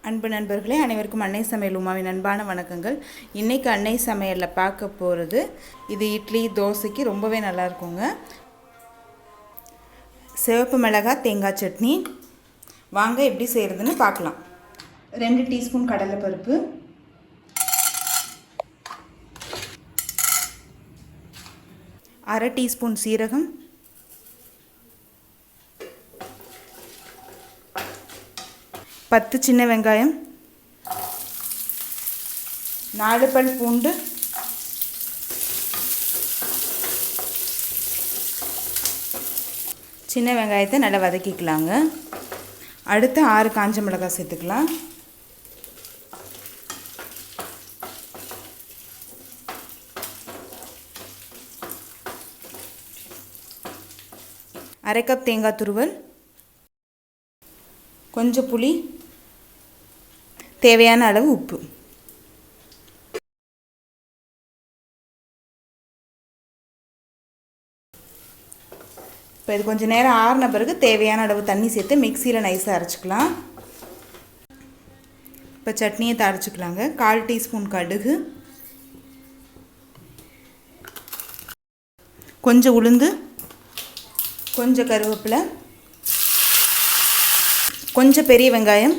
அன்பு நண்பர்களே, அனைவருக்கும் அன்னை சமையல் உமாவின் அன்பான வணக்கங்கள். இன்றைக்கி அன்னை சமையலில் பார்க்க போகிறது இது இட்லி தோசைக்கு ரொம்பவே நல்லா இருக்குங்க. சிவப்பு மிளகாய் தேங்காய் சட்னி. வாங்க எப்படி செய்கிறதுன்னு பார்க்கலாம். 2 டீஸ்பூன் கடலைப்பருப்பு, 1/2 டீஸ்பூன் சீரகம், 10 சின்ன வெங்காயம், 4 பல் பூண்டு, சின்ன வெங்காயத்தை நல்லா வதக்கிக்கலாங்க. அடுத்து 6 காஞ்ச மிளகாய் சேர்த்துக்கலாம். அரை கப் தேங்காய் துருவல், கொஞ்சம் புளி, தேவையான அளவு உப்பு. இப்போ இது கொஞ்சம் நேரம் ஆறின பிறகு தேவையான அளவு தண்ணி சேர்த்து மிக்சியில் நைஸாக அரைச்சிக்கலாம். இப்போ சட்னியை தாளிச்சிக்கலாங்க. 1/4 டீஸ்பூன் கடுகு, கொஞ்சம் உளுந்து, கொஞ்சம் கருவேப்பிலை, கொஞ்சம் பெரிய வெங்காயம்,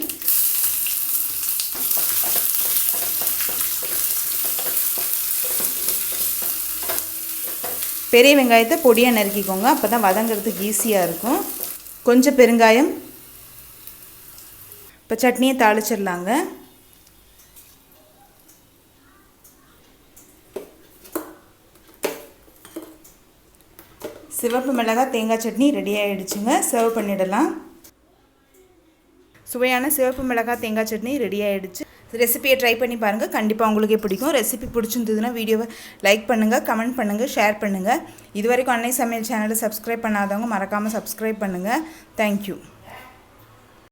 பெரிய வெங்காயத்தை பொடியாக நறுக்கிக்கோங்க, அப்போ தான் வதங்கிறதுக்கு ஈஸியாக இருக்கும். கொஞ்சம் பெருங்காயம். இப்போ சட்னியை தாளிச்சிடலாங்க. சிவப்பு மிளகாய் தேங்காய் சட்னி ரெடி ஆகிடுச்சுங்க. சர்வ் பண்ணிடலாம். சுவையான சிவப்பு மிளகாய் தேங்காய் சட்னி ரெடி ஆகிடுச்சு. ரெசிபியை ட்ரை பண்ணி பாருங்கள், கண்டிப்பாக உங்களுக்கே பிடிக்கும். ரெசிபி பிடிச்சிருந்ததுன்னா வீடியோவை லைக் பண்ணுங்கள், கமெண்ட் பண்ணுங்கள், ஷேர் பண்ணுங்கள். இது வரைக்கும் அன்னை சமையல் சேனலை சப்ஸ்கிரைப் பண்ணாதவங்க மறக்காமல் சப்ஸ்கிரைப் பண்ணுங்கள். தேங்க்யூ.